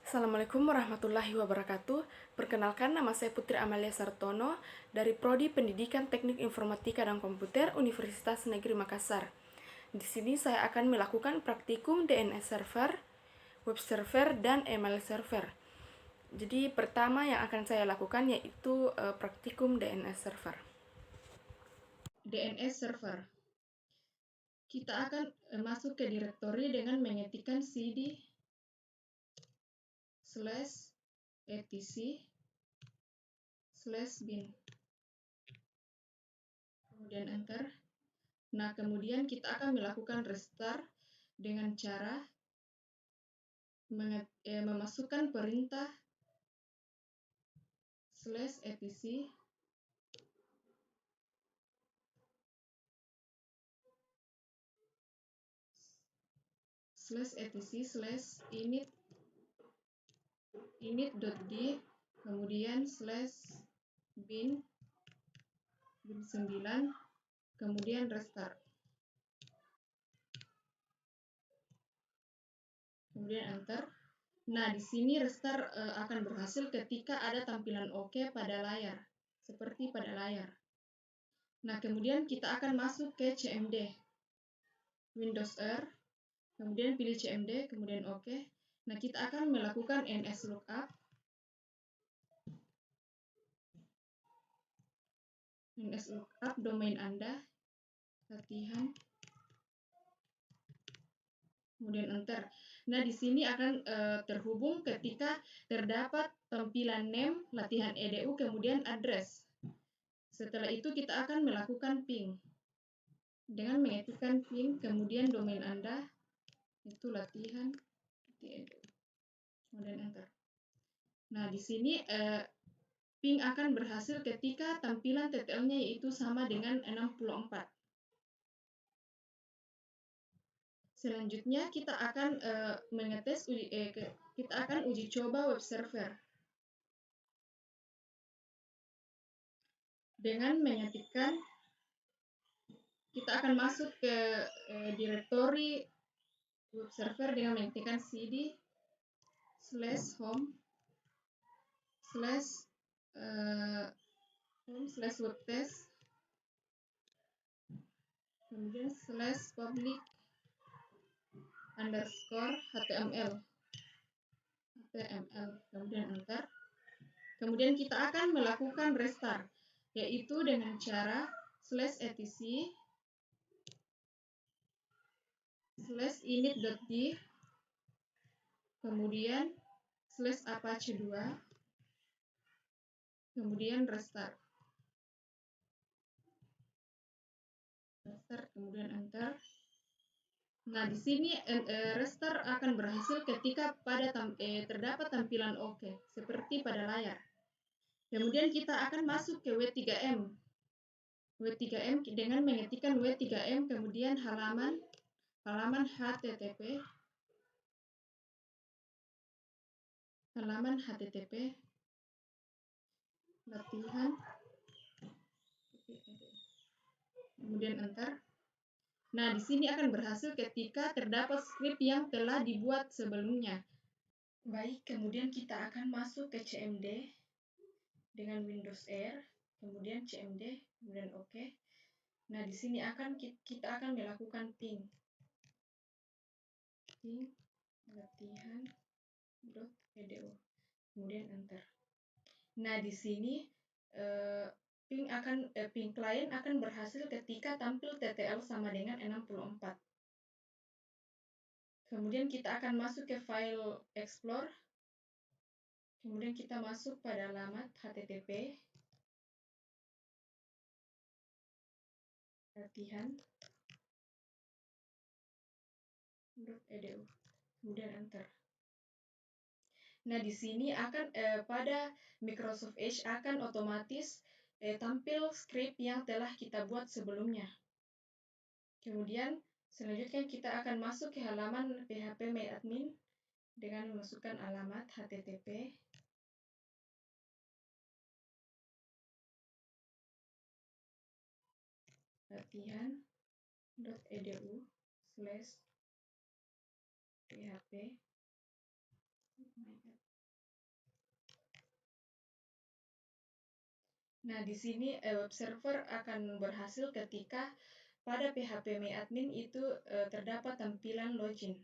Assalamualaikum warahmatullahi wabarakatuh. Perkenalkan, nama saya Putri Amalia Sartono dari Prodi Pendidikan Teknik Informatika dan Komputer Universitas Negeri Makassar. Di sini saya akan melakukan praktikum DNS server, web server, dan email server. Jadi pertama yang akan saya lakukan yaitu praktikum DNS server. DNS server. Kita akan masuk ke direktori dengan mengetikkan cd /etc/bin, kemudian enter. Nah, kemudian kita akan melakukan restart dengan cara memasukkan perintah /etc /etc/init init.d, kemudian /bin 9, kemudian restart, kemudian enter. Nah, di sini restart akan berhasil ketika ada tampilan OK pada layar, seperti pada layar. Nah, kemudian kita akan masuk ke CMD, Windows R, kemudian pilih CMD, kemudian OK. Nah, kita akan melakukan nslookup, domain Anda, latihan, kemudian enter. Nah, di sini akan terhubung ketika terdapat tampilan name, latihan edu, kemudian address. Setelah itu kita akan melakukan ping. Dengan mengetikkan ping, kemudian domain Anda, itu latihan, edu, kemudian enter. Nah, di sini ping akan berhasil ketika tampilan TTL-nya yaitu sama dengan 64. Selanjutnya kita akan kita akan uji coba web server dengan mengetikkan, kita akan masuk ke direktori web server dengan mengetikkan cd /home/webtest, kemudian /public _html, kemudian enter. Kemudian kita akan melakukan restart, yaitu dengan cara /etc /init.d, kemudian /apache2, kemudian restart, kemudian enter. Nah, di sini restart akan berhasil ketika terdapat tampilan OK, seperti pada layar. Kemudian kita akan masuk ke W3M. W3M dengan mengetikkan W3M, kemudian halaman http latihan, kemudian enter. Nah, di sini akan berhasil ketika terdapat script yang telah dibuat sebelumnya. Baik, kemudian kita akan masuk ke CMD dengan Windows R, kemudian CMD, kemudian OK. Nah, di sini kita akan melakukan ping latihan.edu, kemudian enter. Nah, di sini ping client akan berhasil ketika tampil TTL sama dengan 64. Kemudian kita akan masuk ke file explore, kemudian kita masuk pada alamat http latihan.edu, kemudian enter. Nah, di sini akan pada Microsoft Edge akan otomatis tampil script yang telah kita buat sebelumnya. Kemudian selanjutnya kita akan masuk ke halaman php-myadmin dengan memasukkan alamat http latihan.edu/php Nah, di sini web server akan berhasil ketika pada PHP MyAdmin itu terdapat tampilan login.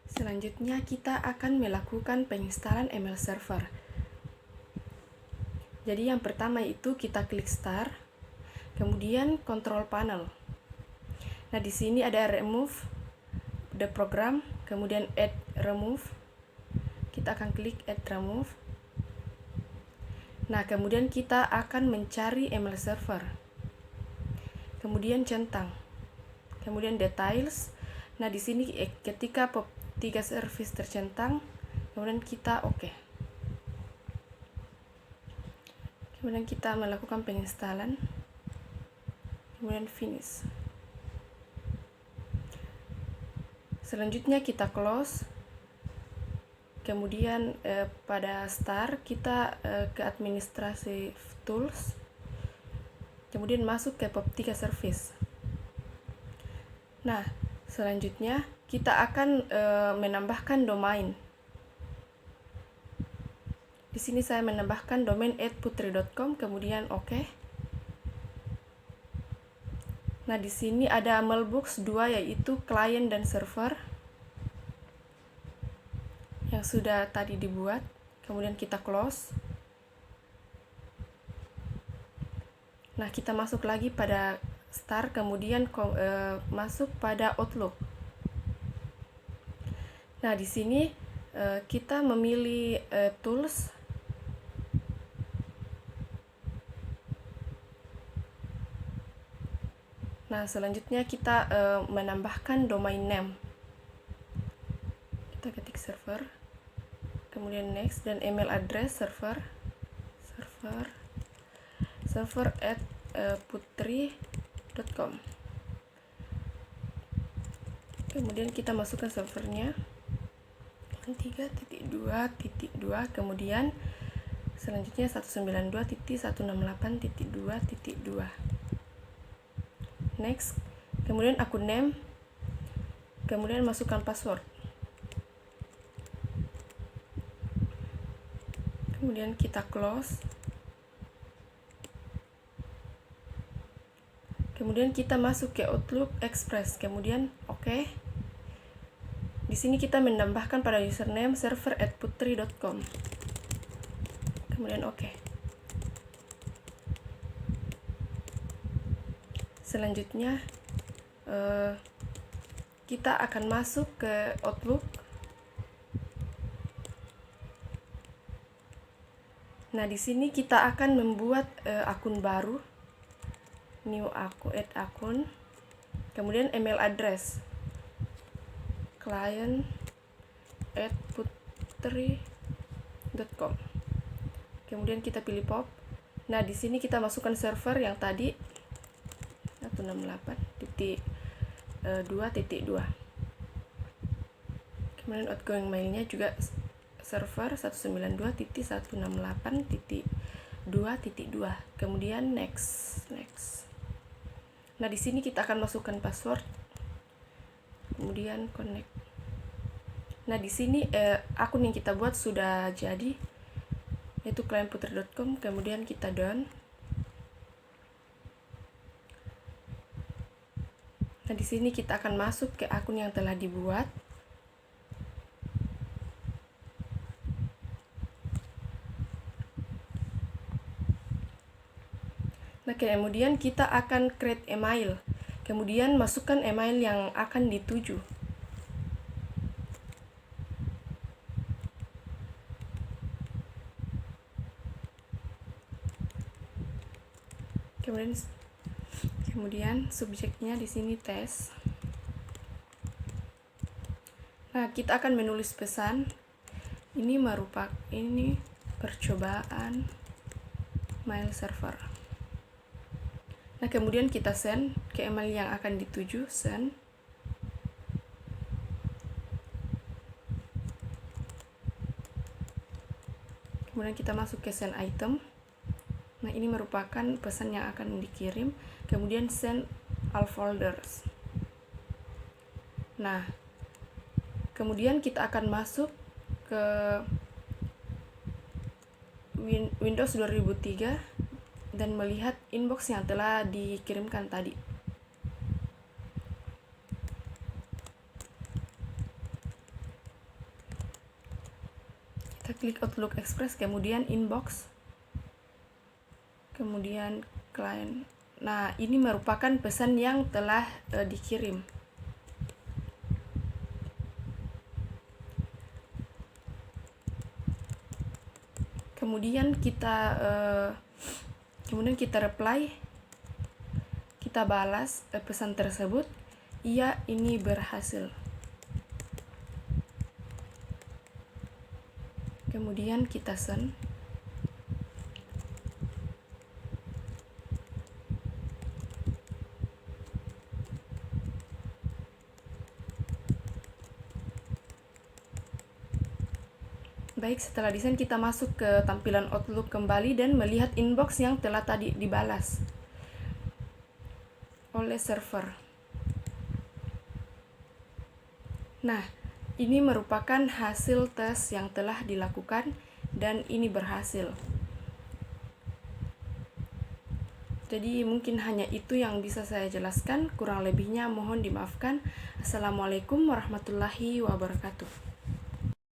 Selanjutnya kita akan melakukan penginstalan email server. Jadi yang pertama itu kita klik start, kemudian control panel. Nah, di sini ada remove the program, kemudian add remove. Kita akan klik add remove. Nah, kemudian kita akan mencari email server. Kemudian centang. Kemudian details. Nah, di sini ketika POP3 service tercentang, kemudian kita oke. Kemudian kita melakukan penginstalan. Kemudian finish. Selanjutnya kita close. Kemudian pada start kita ke administrasi tools. Kemudian masuk ke POP3 service. Nah, selanjutnya kita akan menambahkan domain. Di sini saya menambahkan domain @putri.com, kemudian oke. Nah, di sini ada mailbox 2 yaitu client dan server yang sudah tadi dibuat. Kemudian kita close. Nah, kita masuk lagi pada start, kemudian masuk pada Outlook. Nah, di sini kita memilih tools. Nah, selanjutnya kita menambahkan domain name. Kita ketik server, kemudian next, dan email address server@putri.com. Kemudian kita masukkan servernya 3.2.2, kemudian selanjutnya 192.168.2.2. Next, kemudian akun name, kemudian masukkan password. Kemudian kita close. Kemudian kita masuk ke Outlook Express, kemudian oke. Di sini kita menambahkan pada username server@putri.com. Kemudian oke. Selanjutnya kita akan masuk ke Outlook. Nah, di sini kita akan membuat akun baru. New add akun. Kemudian email address client@putri.com. Kemudian kita pilih POP. Nah, di sini kita masukkan server yang tadi 168.2.2. Kemudian outgoing mailnya juga server 192.168.2.2. Kemudian next. Nah, di sini kita akan masukkan password. Kemudian connect. Nah, di sini akun yang kita buat sudah jadi, yaitu clientputri.com. Kemudian kita done. Nah, di sini kita akan masuk ke akun yang telah dibuat. Nah, kemudian kita akan create email. Kemudian masukkan email yang akan dituju. Kemudian subjeknya di sini tes. Nah, kita akan menulis pesan. Ini percobaan mail server. Nah, kemudian kita send ke email yang akan dituju, send. Kemudian kita masuk ke send item. Nah, ini merupakan pesan yang akan dikirim. Kemudian send all folders. Nah, kemudian kita akan masuk ke Windows 2003. dan melihat inbox yang telah dikirimkan tadi. Kita klik Outlook Express, kemudian inbox, kemudian client. Nah, ini merupakan pesan yang telah dikirim. Kemudian kita reply, kita balas pesan tersebut, iya ini berhasil. Kemudian kita send. Baik, setelah di-send kita masuk ke tampilan Outlook kembali dan melihat inbox yang telah tadi dibalas oleh server. Nah, ini merupakan hasil tes yang telah dilakukan dan ini berhasil. Jadi mungkin hanya itu yang bisa saya jelaskan, kurang lebihnya mohon dimaafkan. Assalamualaikum warahmatullahi wabarakatuh.